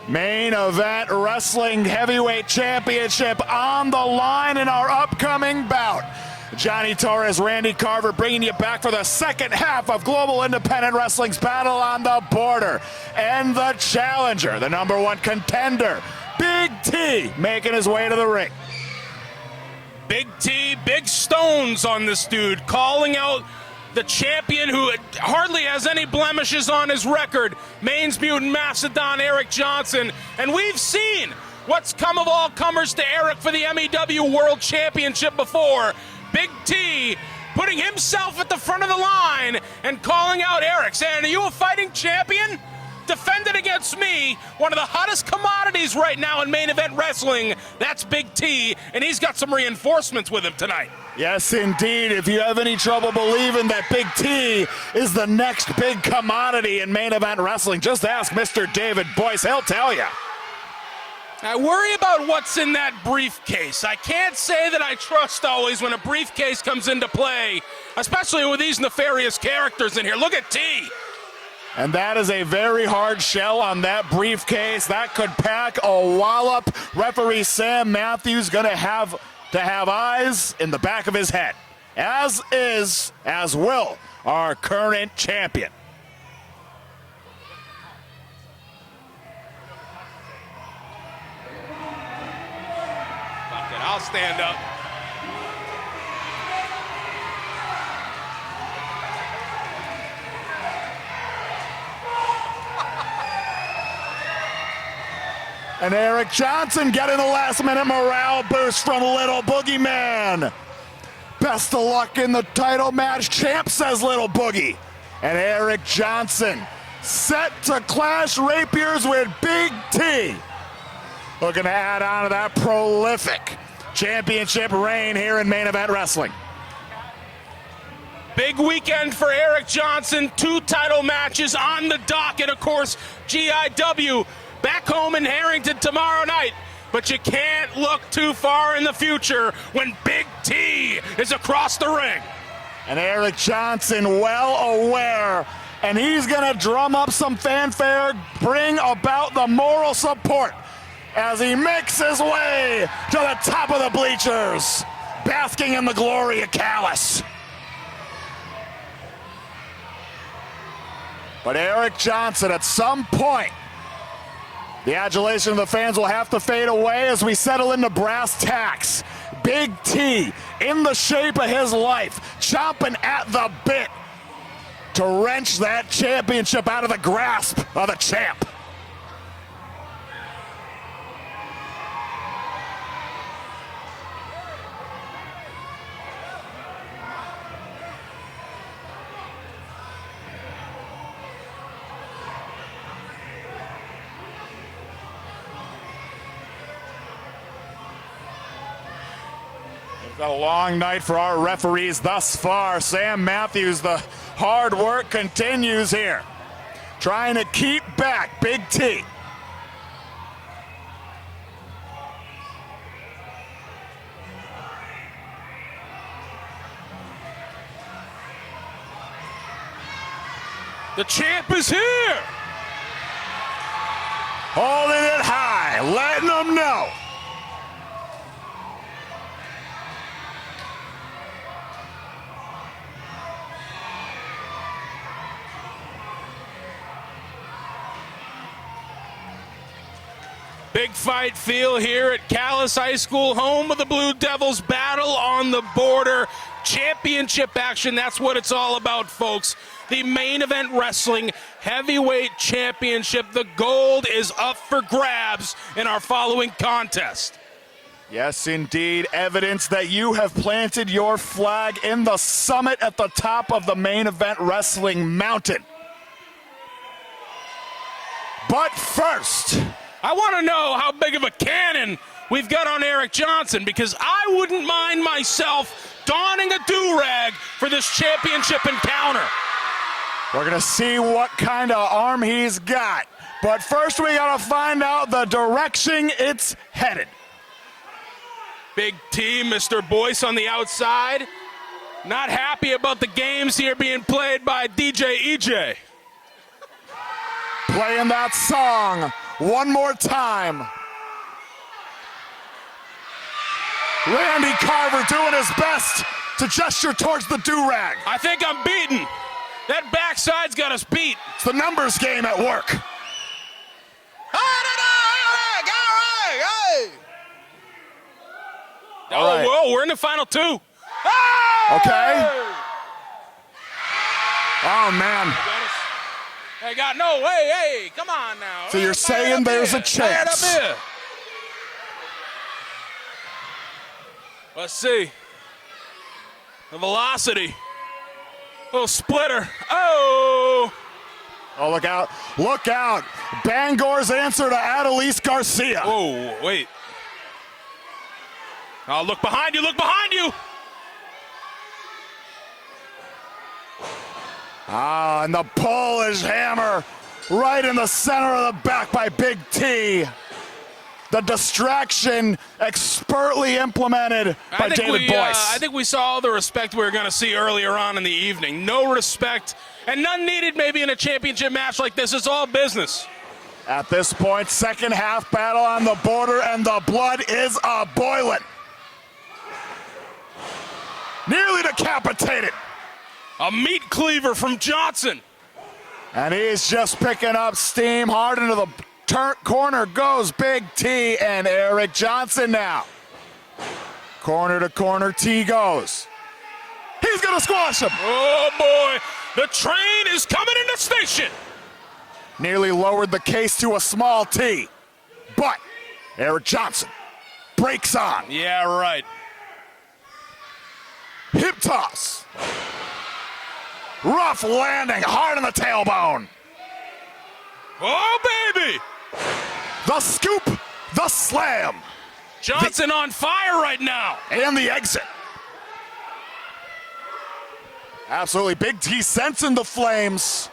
Main event wrestling heavyweight championship on the line in our upcoming bout. Johnny Torres, Randy Carver bringing you back for the second half of Global Independent Wrestling's Battle on the Border. And the challenger, the #1 contender, Big T, making his way to the ring. Big T, big stones on this dude, calling out the champion who hardly has any blemishes on his record, Maine's Mutant Mastodon, Eric Johnson. And we've seen what's come of all comers to Eric for the MEW World Championship before. Big T putting himself at the front of the line and calling out Eric, saying, "Are you a fighting champion? Defend it against me." One of the hottest commodities right now in main event wrestling. That's Big T, and he's got some reinforcements with him tonight. Yes, indeed. If you have any trouble believing that Big T is the next big commodity in main event wrestling, just ask Mr. David Boyce. He'll tell you. I worry about what's in that briefcase. I can't say that I trust always when a briefcase comes into play, especially with these nefarious characters in here. Look at T. And that is a very hard shell on that briefcase. That could pack a wallop. Referee Sam Matthews going to have eyes in the back of his head, as will our current champion. Fuck it, I'll stand up. And Eric Johnson getting the last-minute morale boost from Little Boogeyman. Best of luck in the title match, champ, says Little Boogie. And Eric Johnson set to clash rapiers with Big T. Looking to add on to that prolific championship reign here in main event wrestling. Big weekend for Eric Johnson. 2 title matches on the docket, of course, GIW. Back home in Harrington tomorrow night. But you can't look too far in the future when Big T is across the ring. And Eric Johnson well aware, and he's going to drum up some fanfare, bring about the moral support as he makes his way to the top of the bleachers, basking in the glory of Calais. But Eric Johnson, at some point, the adulation of the fans will have to fade away as we settle into brass tacks. Big T, in the shape of his life, chomping at the bit to wrench that championship out of the grasp of the champ. Got a long night for our referees thus far. Sam Matthews, the hard work continues here, trying to keep back Big T. The champ is here. Holding it high, letting them know. Big fight feel here at Calais High School, home of the Blue Devils. Battle on the Border. Championship action, that's what it's all about, folks. The main event wrestling heavyweight championship. The gold is up for grabs in our following contest. Yes, indeed. Evidence that you have planted your flag in the summit at the top of the main event wrestling mountain. But first, I want to know how big of a cannon we've got on Eric Johnson, because I wouldn't mind myself donning a do-rag for this championship encounter. we're going to see what kind of arm he's got. But first we got to find out the direction it's headed. Big T, Mr. Boyce on the outside. Not happy about the games here being played by DJ EJ. Playing that song one more time. Randy Carver doing his best to gesture towards the do-rag. I think I'm beaten. That backside's got us beat. It's the numbers game at work. Oh, right. whoa, we're in the final two. Okay. Oh, man. Hey, God, no, hey, come on now. So you're saying there's a chance. Up here. Let's see. The velocity. Little splitter. Oh. Oh, look out. Look out. Bangor's answer to Adelise Garcia. Oh, wait. Oh, look behind you, look behind you. Ah, and the Polish hammer right in the center of the back by Big T. The distraction expertly implemented by David Boyce. I think we saw all the respect we were going to see earlier on in the evening. No respect, and none needed maybe in a championship match like this. It's all business. At this point, second half battle on the border, and the blood is a-boiling. Nearly decapitated. A meat cleaver from Johnson. And he's just picking up steam. Hard into the corner goes Big T and Eric Johnson now. Corner to corner, T goes. He's gonna squash him. Oh boy, the train is coming into station. Nearly lowered the case to a small T. But Eric Johnson breaks on. Yeah, right. Hip toss. Rough landing, hard on the tailbone. Oh, baby. The scoop, the slam. Johnson on fire right now. And the exit. Absolutely, Big T sensing the flames.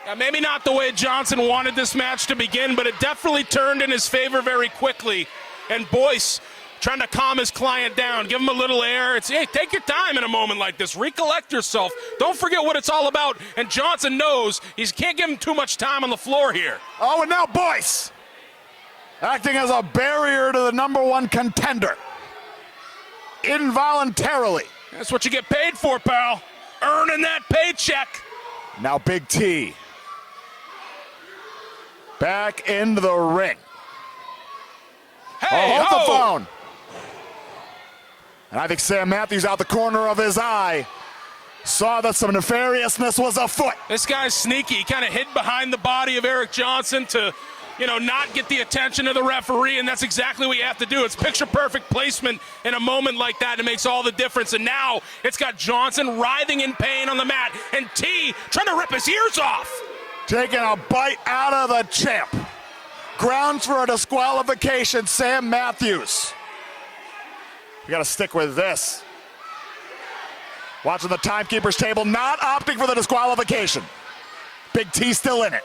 Now, maybe not the way Johnson wanted this match to begin, but it definitely turned in his favor very quickly. And Boyce trying to calm his client down, give him a little air. It's, hey, take your time in a moment like this. Recollect yourself. Don't forget what it's all about. And Johnson knows he can't give him too much time on the floor here. Oh, and now Boyce acting as a barrier to the number one contender. Involuntarily. That's what you get paid for, pal. Earning that paycheck. Now Big T back into the ring. Hey, hold the phone. And I think Sam Matthews, out the corner of his eye, saw that some nefariousness was afoot. This guy's sneaky. He kind of hid behind the body of Eric Johnson to, not get the attention of the referee, and that's exactly what you have to do. It's picture-perfect placement in a moment like that. It makes all the difference, and now it's got Johnson writhing in pain on the mat, and T trying to rip his ears off. Taking a bite out of the champ. Grounds for a disqualification, Sam Matthews. We gotta stick with this. Watching the timekeeper's table, not opting for the disqualification. Big T still in it.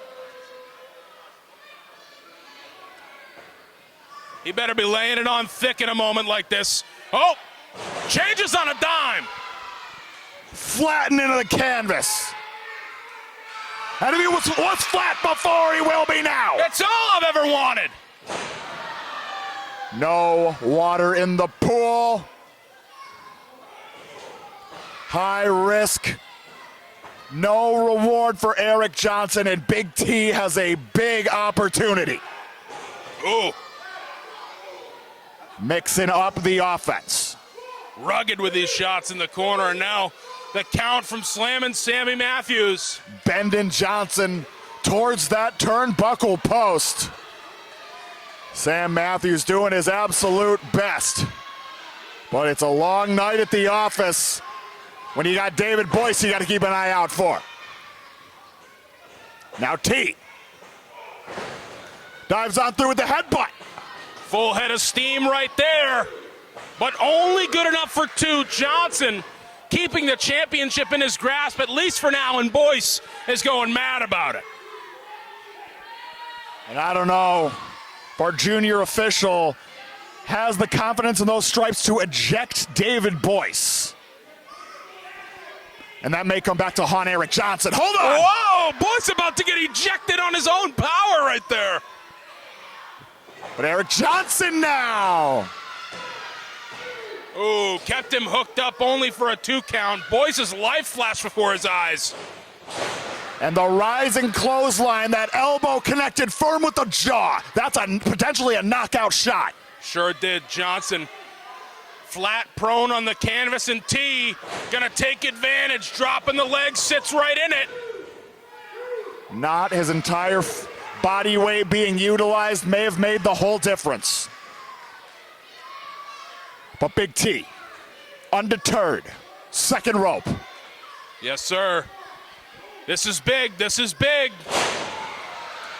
He better be laying it on thick in a moment like this. Oh, changes on a dime. Flatten into the canvas. And if he was flat before, he will be now. That's all I've ever wanted. No water in the pool. High risk. No reward for Eric Johnson, and Big T has a big opportunity. Ooh. Mixing up the offense. Rugged with these shots in the corner, and now the count from slamming Sammy Matthews. Bending Johnson towards that turnbuckle post. Sam Matthews doing his absolute best. But it's a long night at the office. When you got David Boyce, you got to keep an eye out for. Now T dives on through with the headbutt. Full head of steam right there, but only good enough for two. Johnson keeping the championship in his grasp, at least for now, and Boyce is going mad about it. And I don't know if our junior official has the confidence in those stripes to eject David Boyce. And that may come back to haunt Eric Johnson. Hold on! Whoa! Boyce about to get ejected on his own power right there. But Eric Johnson now. Ooh, kept him hooked up only for a 2 count. Boyce's life flashed before his eyes. And the rising clothesline, that elbow connected firm with the jaw. That's potentially a knockout shot. Sure did. Johnson flat prone on the canvas, and T gonna take advantage, dropping the leg, sits right in it. Not his entire body weight being utilized may have made the whole difference. But Big T, undeterred, second rope. Yes, sir. This is big, this is big.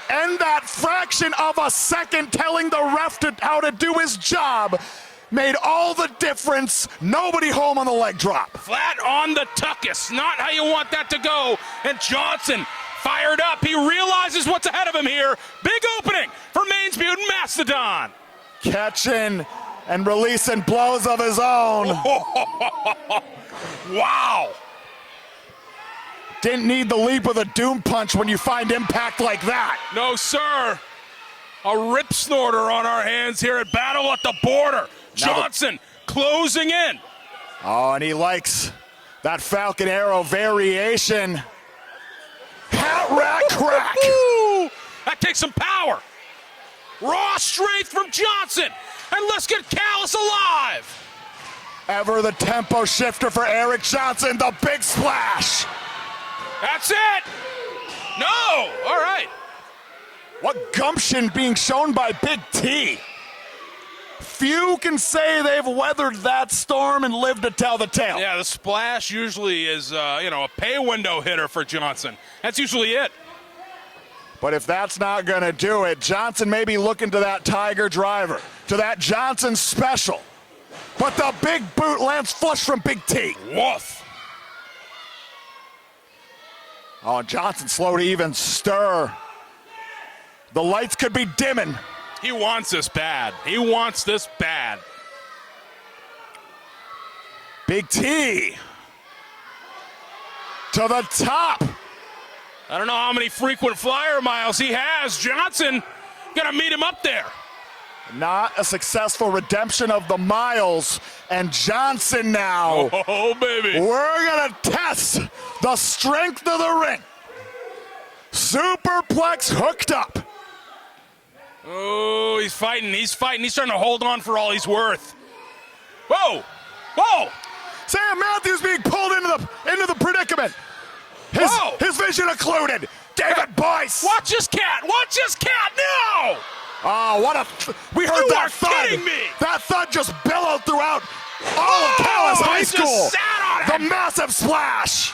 And that fraction of a second telling the ref how to do his job made all the difference. Nobody home on the leg drop. Flat on the tuckus, not how you want that to go. And Johnson fired up, he realizes what's ahead of him here. Big opening for Maine's Mutant Mastodon. Catching and releasing blows of his own. Wow. Didn't need the leap of the doom punch when you find impact like that. No, sir. A rip snorter on our hands here at Battle at the Border. Johnson closing in. Oh, and he likes that Falcon Arrow variation. Hat rack crack. That takes some power. Raw strength from Johnson. And let's get Calais alive. Ever the tempo shifter for Eric Johnson, the big splash. That's it. No, all right. What gumption being shown by Big T. Few can say they've weathered that storm and lived to tell the tale. Yeah, the splash usually is, a pay window hitter for Johnson. That's usually it. But if that's not going to do it, Johnson may be looking to that Tiger driver, to that Johnson special. But the big boot lands flush from Big T. Woof. Oh, Johnson slow to even stir. The lights could be dimming. He wants this bad. He wants this bad. Big T to the top. I don't know how many frequent flyer miles he has. Johnson gonna meet him up there. Not a successful redemption of the miles. And Johnson now. Oh, baby. We're gonna test the strength of the ring. Superplex hooked up. Oh, he's fighting. He's fighting. He's trying to hold on for all he's worth. Whoa. Whoa. Sam Matthews being pulled into the predicament. His vision occluded. David Boyce. Watch this cat. Watch this cat. No. Oh, we heard You that are thud. kidding me. That thud just bellowed throughout all of Calais High he School. just sat on it. The massive splash.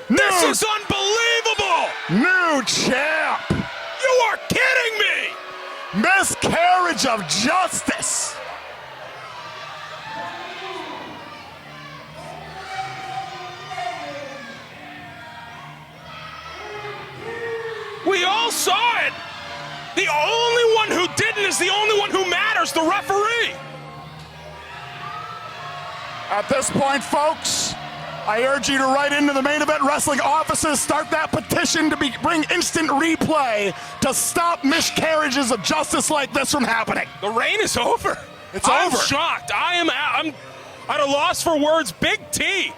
This is unbelievable. New champ. You are kidding me. Miscarriage of justice. We all saw it. The only one who didn't is the only one who matters, the referee. At this point, folks, I urge you to write into the Main Event Wrestling offices, start that petition to bring instant replay to stop miscarriages of justice like this from happening. The reign is over. I'm over. Shocked. I'm at a loss for words. Big T,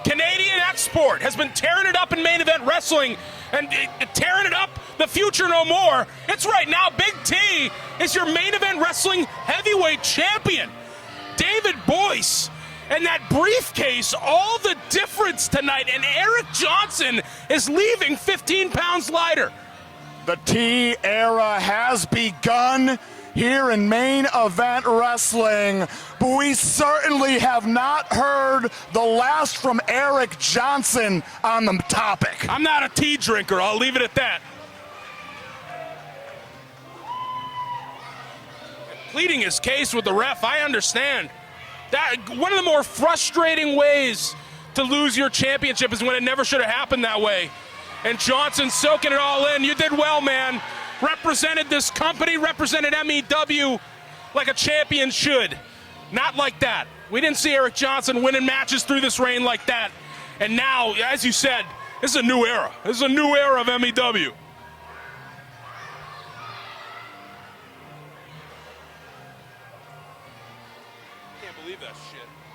Canadian export, has been tearing it up in Main Event Wrestling and tearing it up the future no more. It's right now. Big T is your Main Event Wrestling heavyweight champion. David Boyce and that briefcase, all the difference tonight. And Eric Johnson is leaving 15 pounds lighter. The T era has begun here in Main Event Wrestling, but we certainly have not heard the last from Eric Johnson on the topic. I'm not a tea drinker, I'll leave it at that. Pleading his case with the ref, I understand. That one of the more frustrating ways to lose your championship is when it never should have happened that way. And Johnson soaking it all in. You did well, man. Represented this company, represented MEW like a champion should. Not like that. We didn't see Eric Johnson winning matches through this reign like that. And now, as you said, this is a new era. This is a new era of MEW. believe that shit.